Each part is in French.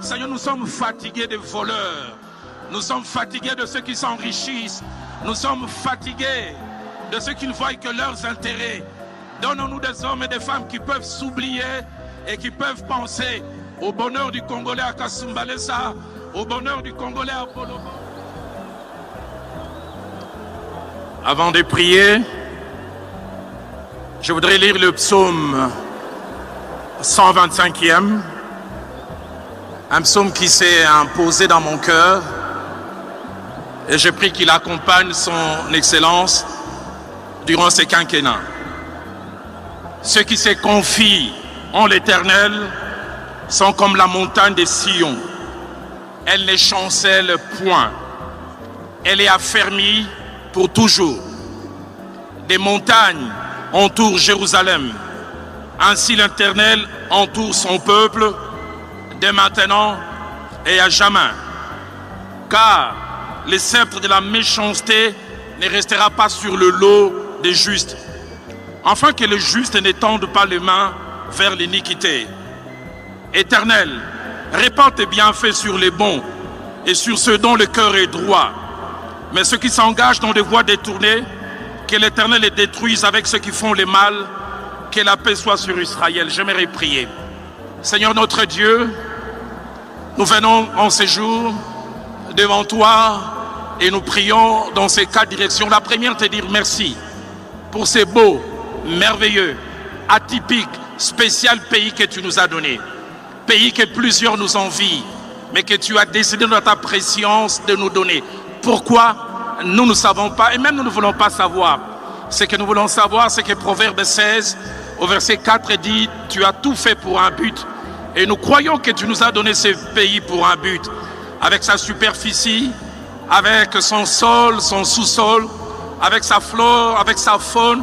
Seigneur, nous sommes fatigués des voleurs. Nous sommes fatigués de ceux qui s'enrichissent. Nous sommes fatigués de ceux qui ne voient que leurs intérêts. Donne-nous des hommes et des femmes qui peuvent s'oublier et qui peuvent penser au bonheur du Congolais à Kasumbalesa, au bonheur du Congolais à Bolobo. Avant de prier, je voudrais lire le psaume 125e, un psaume qui s'est imposé dans mon cœur, et je prie qu'il accompagne son excellence durant ces quinquennats. Ceux qui se confient en l'Éternel sont comme la montagne de Sion. Elle ne chancelle point. Elle est affermie pour toujours. Des montagnes entourent Jérusalem. Ainsi l'Éternel entoure son peuple dès maintenant et à jamais. Car le sceptre de la méchanceté ne restera pas sur le lot des justes, afin que les justes n'étendent pas les mains vers l'iniquité. Éternel, répands tes bienfaits sur les bons et sur ceux dont le cœur est droit. Mais ceux qui s'engagent dans des voies détournées, que l'Éternel les détruise avec ceux qui font le mal, que la paix soit sur Israël. J'aimerais prier. Seigneur notre Dieu, nous venons en ces jours devant toi et nous prions dans ces quatre directions. La première, te dire merci pour ces beaux, merveilleux, atypiques, spécial pays que tu nous as donné. Pays que plusieurs nous envient, mais que tu as décidé dans ta préscience de nous donner. Pourquoi? Nous ne savons pas, et même nous ne voulons pas savoir. Ce que nous voulons savoir, c'est que Proverbe 16, au verset 4, dit « Tu as tout fait pour un but ». Et nous croyons que tu nous as donné ce pays pour un but, avec sa superficie, avec son sol, son sous-sol, avec sa flore, avec sa faune,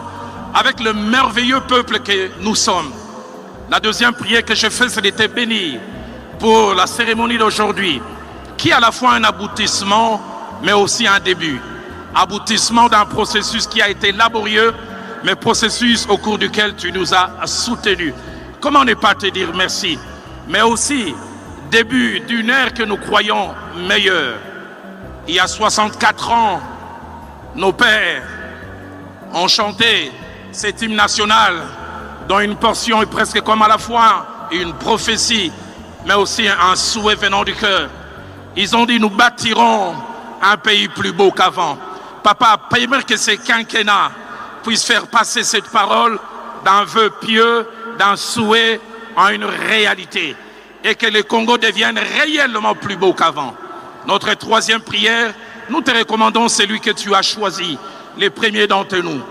avec le merveilleux peuple que nous sommes. La deuxième prière que je fais, c'est de te bénir pour la cérémonie d'aujourd'hui, qui est à la fois un aboutissement, mais aussi un début. Aboutissement d'un processus qui a été laborieux, mais processus au cours duquel tu nous as soutenus. Comment ne pas te dire merci? Mais aussi début d'une ère que nous croyons meilleure. Il y a 64 ans, nos pères ont chanté cet hymne national dont une portion est presque comme à la fois une prophétie, mais aussi un souhait venant du cœur. Ils ont dit, nous bâtirons un pays plus beau qu'avant. Papa, permets que ces quinquennats puissent faire passer cette parole d'un vœu pieux, d'un souhait en une réalité, et que le Congo devienne réellement plus beau qu'avant. Notre troisième prière, nous te recommandons celui que tu as choisi, les premiers d'entre nous.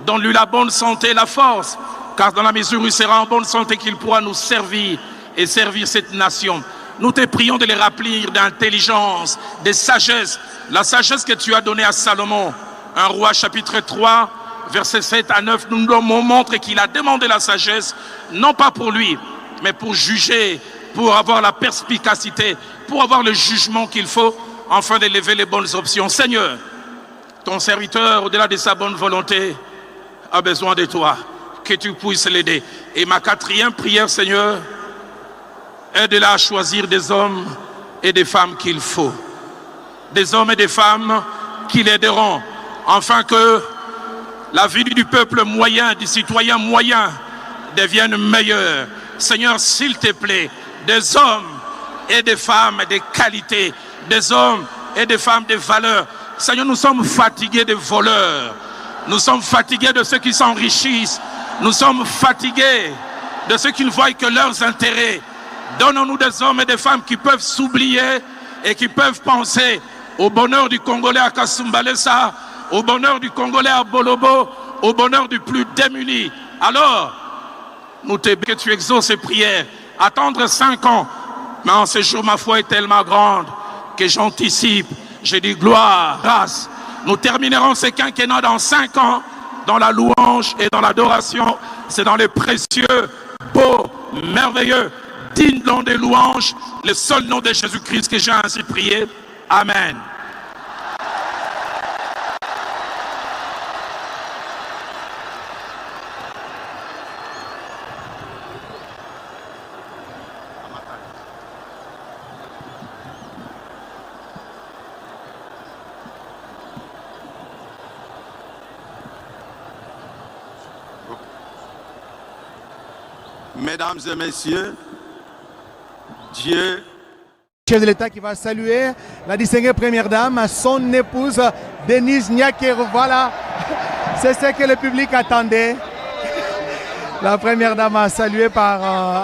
Donne-lui la bonne santé et la force, car dans la mesure où il sera en bonne santé qu'il pourra nous servir et servir cette nation. Nous te prions de les remplir d'intelligence, de sagesse, la sagesse que tu as donnée à Salomon. 1 Roi chapitre 3, versets 7 à 9, nous nous montre qu'il a demandé la sagesse, non pas pour lui, mais pour juger, pour avoir la perspicacité, pour avoir le jugement qu'il faut, afin d'élever les bonnes options. Seigneur, ton serviteur, au-delà de sa bonne volonté, a besoin de toi, que tu puisses l'aider. Et ma quatrième prière, Seigneur, aide-la à choisir des hommes et des femmes qu'il faut. Des hommes et des femmes qui l'aideront, afin que la vie du peuple moyen, du citoyen moyen, devienne meilleure. Seigneur, s'il te plaît, des hommes et des femmes de qualité, des hommes et des femmes de valeur. Seigneur, nous sommes fatigués des voleurs. Nous sommes fatigués de ceux qui s'enrichissent. Nous sommes fatigués de ceux qui ne voient que leurs intérêts. Donne-nous des hommes et des femmes qui peuvent s'oublier et qui peuvent penser au bonheur du Congolais à Kasumbalesa, au bonheur du Congolais à Bolobo, au bonheur du plus démuni. Alors, nous te que tu exauces ces prières. Attendre 5 ans, mais en ce jour, ma foi est tellement grande que j'anticipe. Je dis gloire, grâce. Nous terminerons ces quinquennats dans 5 ans, dans la louange et dans l'adoration. C'est dans les précieux, beaux, merveilleux, dignes nom des louanges, le seul nom de Jésus-Christ que j'ai ainsi prié. Amen. Mesdames et messieurs, Dieu... Chef de l'État qui va saluer la distinguée première dame, son épouse Denise Nyakero. Voilà, c'est ce que le public attendait. La première dame a salué par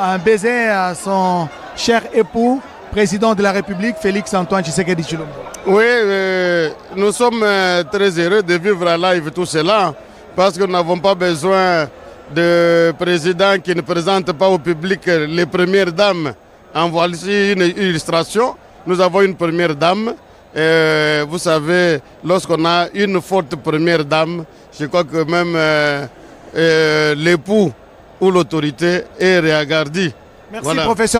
un baiser à son cher époux, président de la République, Félix Antoine Tshisekedi Tshilombo. Oui, nous sommes très heureux de vivre à live tout cela parce que nous n'avons pas besoin de président qui ne présente pas au public les premières dames. En voici une illustration. Nous avons une première dame. Vous savez, lorsqu'on a une forte première dame, je crois que même l'époux ou l'autorité est regardé. Merci, voilà. Professeur.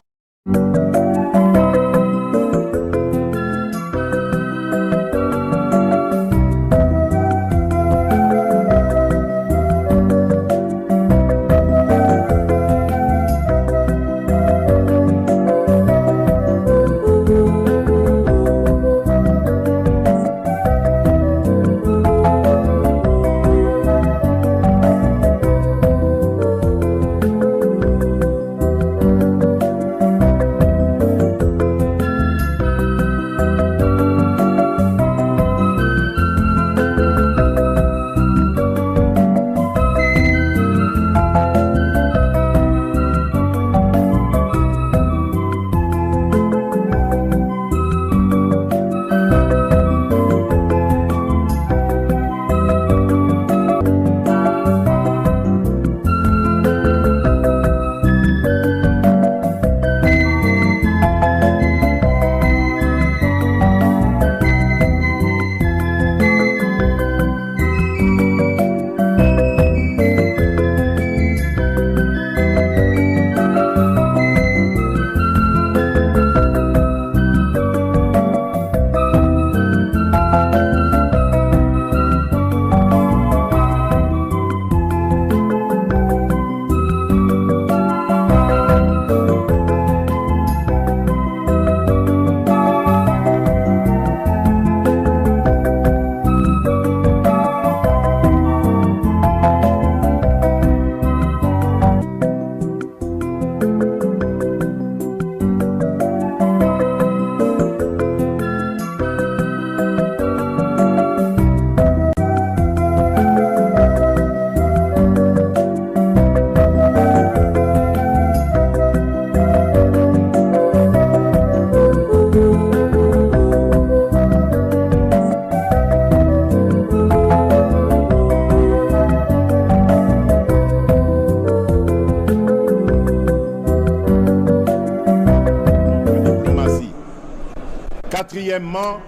Quatrièmement,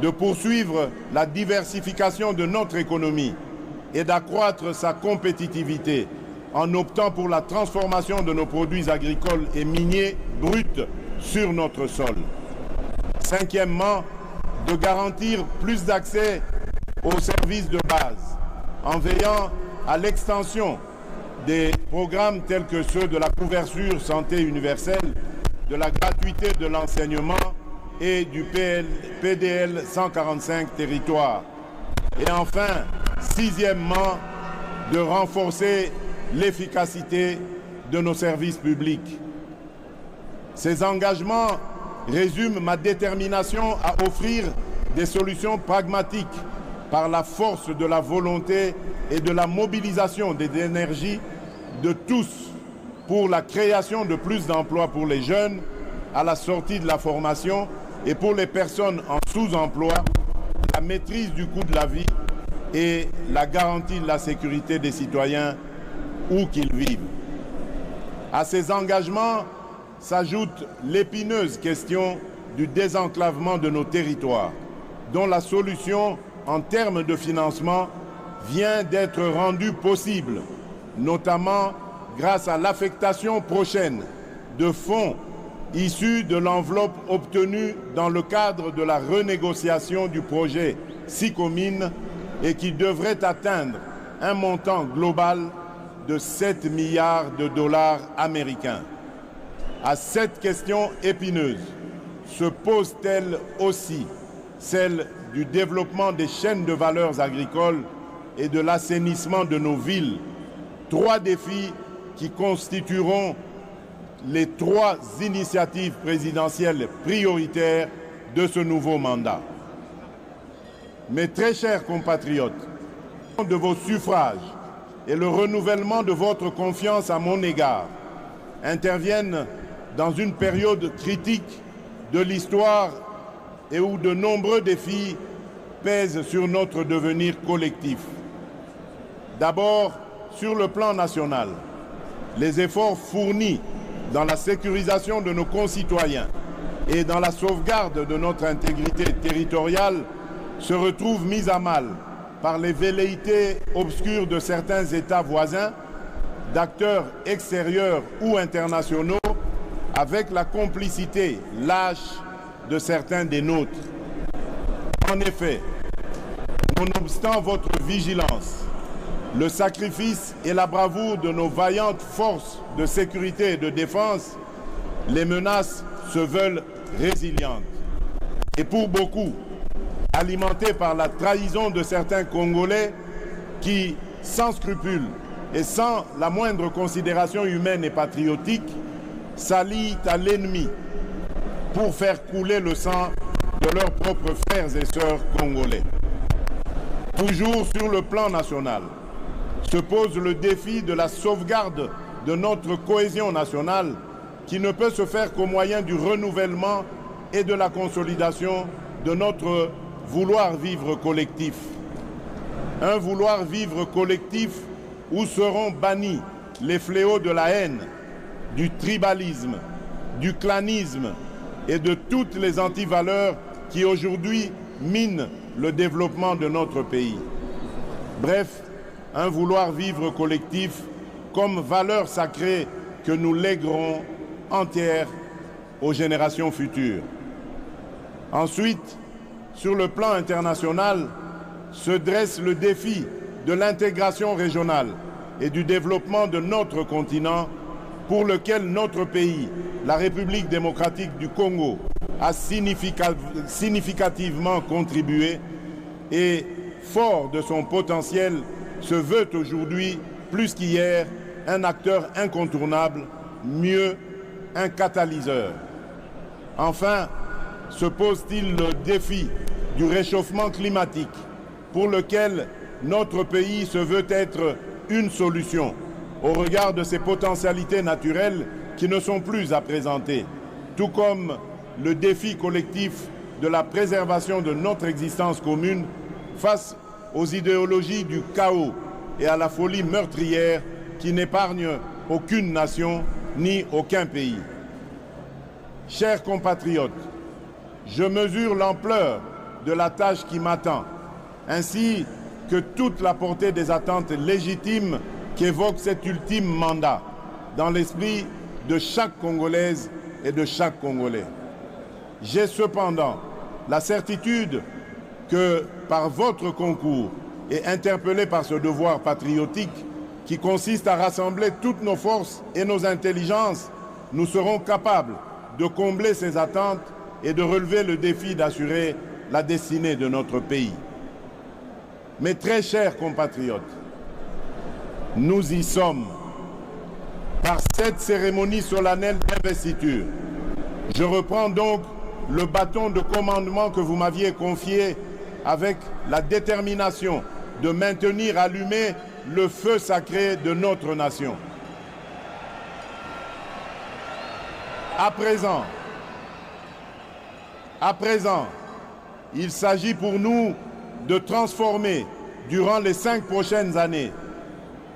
de poursuivre la diversification de notre économie et d'accroître sa compétitivité en optant pour la transformation de nos produits agricoles et miniers bruts sur notre sol. Cinquièmement, de garantir plus d'accès aux services de base en veillant à l'extension des programmes tels que ceux de la couverture santé universelle, de la gratuité de l'enseignement et du PDL 145 territoires. Et enfin, sixièmement, de renforcer l'efficacité de nos services publics. Ces engagements résument ma détermination à offrir des solutions pragmatiques par la force de la volonté et de la mobilisation des énergies de tous pour la création de plus d'emplois pour les jeunes à la sortie de la formation et pour les personnes en sous-emploi, la maîtrise du coût de la vie et la garantie de la sécurité des citoyens où qu'ils vivent. À ces engagements s'ajoute l'épineuse question du désenclavement de nos territoires, dont la solution en termes de financement vient d'être rendue possible, notamment grâce à l'affectation prochaine de fonds issus de l'enveloppe obtenue dans le cadre de la renégociation du projet SICOMINE et qui devrait atteindre un montant global de 7 milliards de dollars américains. À cette question épineuse se pose-t-elle aussi celle du développement des chaînes de valeurs agricoles et de l'assainissement de nos villes, trois défis qui constitueront les 3 initiatives présidentielles prioritaires de ce nouveau mandat. Mes très chers compatriotes, de vos suffrages et le renouvellement de votre confiance à mon égard interviennent dans une période critique de l'histoire et où de nombreux défis pèsent sur notre devenir collectif. D'abord, sur le plan national, les efforts fournis dans la sécurisation de nos concitoyens et dans la sauvegarde de notre intégrité territoriale se retrouvent mis à mal par les velléités obscures de certains États voisins, d'acteurs extérieurs ou internationaux, avec la complicité lâche de certains des nôtres. En effet, nonobstant votre vigilance, le sacrifice et la bravoure de nos vaillantes forces de sécurité et de défense, les menaces se veulent résilientes. Et pour beaucoup, alimentées par la trahison de certains Congolais qui, sans scrupules et sans la moindre considération humaine et patriotique, s'allient à l'ennemi pour faire couler le sang de leurs propres frères et sœurs congolais. Toujours sur le plan national, se pose le défi de la sauvegarde de notre cohésion nationale qui ne peut se faire qu'au moyen du renouvellement et de la consolidation de notre vouloir vivre collectif. Un vouloir vivre collectif où seront bannis les fléaux de la haine, du tribalisme, du clanisme et de toutes les antivaleurs qui aujourd'hui minent le développement de notre pays. Bref, un vouloir vivre collectif comme valeur sacrée que nous léguerons entière aux générations futures. Ensuite, sur le plan international, se dresse le défi de l'intégration régionale et du développement de notre continent pour lequel notre pays, la République démocratique du Congo, a significativement contribué et, fort de son potentiel, se veut aujourd'hui, plus qu'hier, un acteur incontournable, mieux, un catalyseur. Enfin, se pose-t-il le défi du réchauffement climatique pour lequel notre pays se veut être une solution au regard de ses potentialités naturelles qui ne sont plus à présenter, tout comme le défi collectif de la préservation de notre existence commune face aux idéologies du chaos et à la folie meurtrière qui n'épargnent aucune nation ni aucun pays. Chers compatriotes, je mesure l'ampleur de la tâche qui m'attend, ainsi que toute la portée des attentes légitimes qu'évoque cet ultime mandat dans l'esprit de chaque Congolaise et de chaque Congolais. J'ai cependant la certitude que par votre concours et interpellé par ce devoir patriotique qui consiste à rassembler toutes nos forces et nos intelligences, nous serons capables de combler ces attentes et de relever le défi d'assurer la destinée de notre pays. Mes très chers compatriotes, nous y sommes. Par cette cérémonie solennelle d'investiture, je reprends donc le bâton de commandement que vous m'aviez confié avec la détermination de maintenir allumé le feu sacré de notre nation. À présent, il s'agit pour nous de transformer durant les 5 prochaines années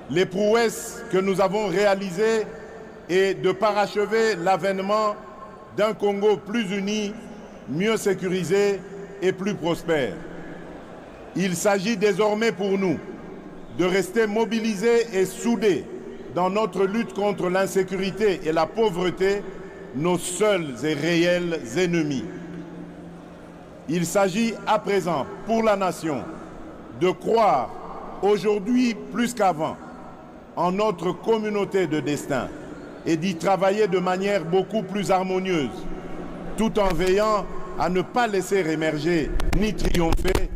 les prouesses que nous avons réalisées et de parachever l'avènement d'un Congo plus uni, mieux sécurisé et plus prospère. Il s'agit désormais pour nous de rester mobilisés et soudés dans notre lutte contre l'insécurité et la pauvreté, nos seuls et réels ennemis. Il s'agit à présent pour la nation de croire aujourd'hui plus qu'avant en notre communauté de destin et d'y travailler de manière beaucoup plus harmonieuse, tout en veillant à ne pas laisser émerger ni triompher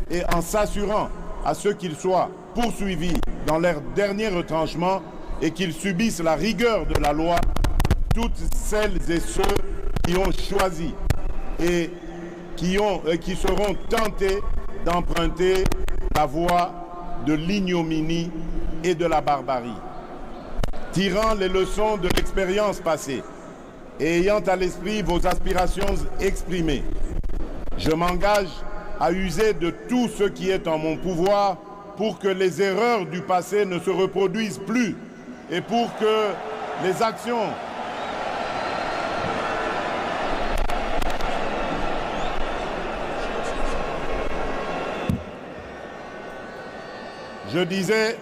et en s'assurant à ceux qu'ils soient poursuivis dans leur dernier retranchement et qu'ils subissent la rigueur de la loi, toutes celles et ceux qui ont choisi et qui seront tentés d'emprunter la voie de l'ignominie et de la barbarie. Tirant les leçons de l'expérience passée et ayant à l'esprit vos aspirations exprimées, je m'engage à user de tout ce qui est en mon pouvoir pour que les erreurs du passé ne se reproduisent plus et pour que les actions Je disais,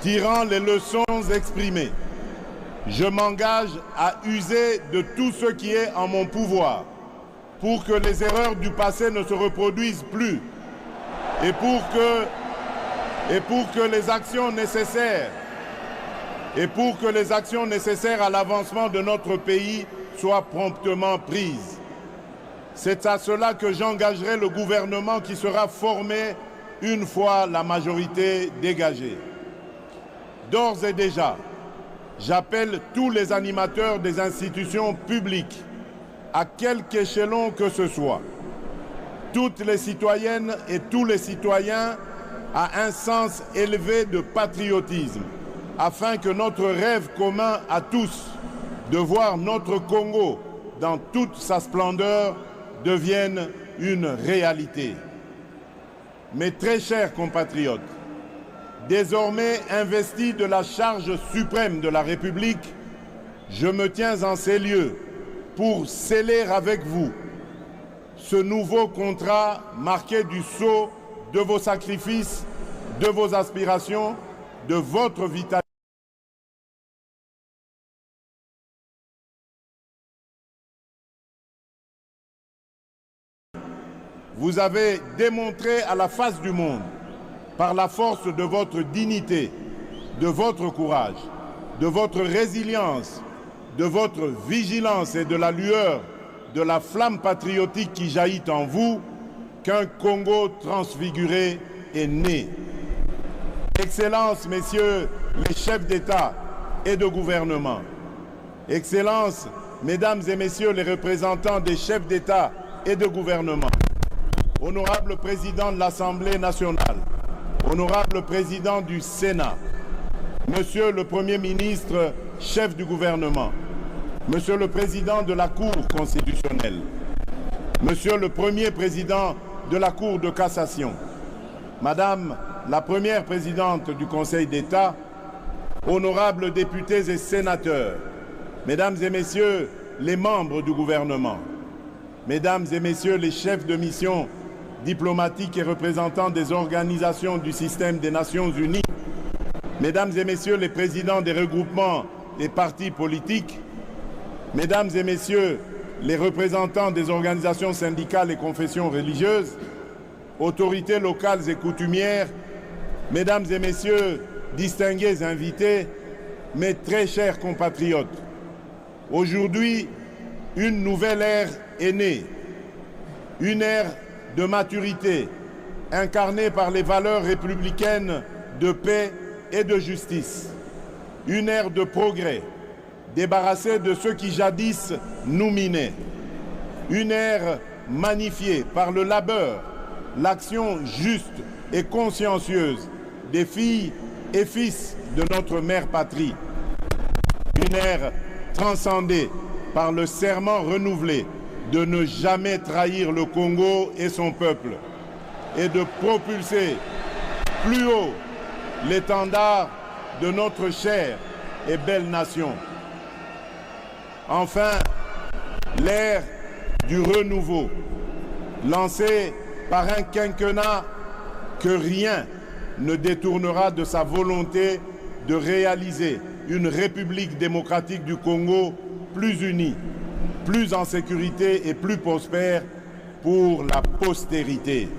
tirant les leçons exprimées, je m'engage à user de tout ce qui est en mon pouvoir pour que les erreurs du passé ne se reproduisent plus et pour que les actions nécessaires à l'avancement de notre pays soient promptement prises. C'est à cela que j'engagerai le gouvernement qui sera formé une fois la majorité dégagée. D'ores et déjà, j'appelle tous les animateurs des institutions publiques, à quelque échelon que ce soit, toutes les citoyennes et tous les citoyens à un sens élevé de patriotisme, afin que notre rêve commun à tous de voir notre Congo dans toute sa splendeur devienne une réalité. Mes très chers compatriotes, désormais investi de la charge suprême de la République, je me tiens en ces lieux pour sceller avec vous ce nouveau contrat marqué du sceau de vos sacrifices, de vos aspirations, de votre vitalité. Vous avez démontré à la face du monde, par la force de votre dignité, de votre courage, de votre résilience, de votre vigilance et de la lueur de la flamme patriotique qui jaillit en vous, qu'un Congo transfiguré est né. Excellences, messieurs les chefs d'État et de gouvernement, Excellences, mesdames et messieurs les représentants des chefs d'État et de gouvernement, Honorable Président de l'Assemblée nationale, Honorable Président du Sénat, Monsieur le Premier ministre, chef du gouvernement, Monsieur le Président de la Cour constitutionnelle, Monsieur le Premier Président de la Cour de cassation, Madame la Première Présidente du Conseil d'État, Honorables députés et sénateurs, Mesdames et Messieurs les membres du gouvernement, Mesdames et Messieurs les chefs de mission diplomatiques et représentants des organisations du système des Nations Unies, Mesdames et Messieurs les présidents des regroupements des partis politiques, Mesdames et Messieurs les représentants des organisations syndicales et confessions religieuses, autorités locales et coutumières, Mesdames et Messieurs distingués invités, mes très chers compatriotes, aujourd'hui, une nouvelle ère est née, une ère de maturité, incarnée par les valeurs républicaines de paix et de justice. Une ère de progrès, débarrassée de ceux qui jadis nous minaient. Une ère magnifiée par le labeur, l'action juste et consciencieuse des filles et fils de notre mère patrie. Une ère transcendée par le serment renouvelé de ne jamais trahir le Congo et son peuple et de propulser plus haut l'étendard de notre chère et belle nation. Enfin, l'ère du renouveau, lancée par un quinquennat que rien ne détournera de sa volonté de réaliser une République démocratique du Congo plus unie, plus en sécurité et plus prospère pour la postérité.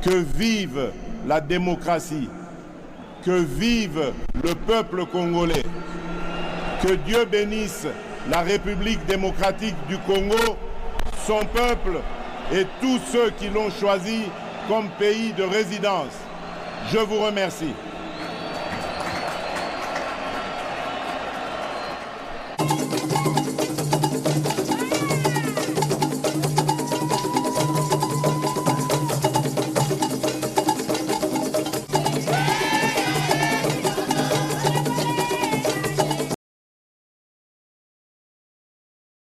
Que vive la démocratie, que vive le peuple congolais, que Dieu bénisse la République démocratique du Congo, son peuple et tous ceux qui l'ont choisi comme pays de résidence. Je vous remercie.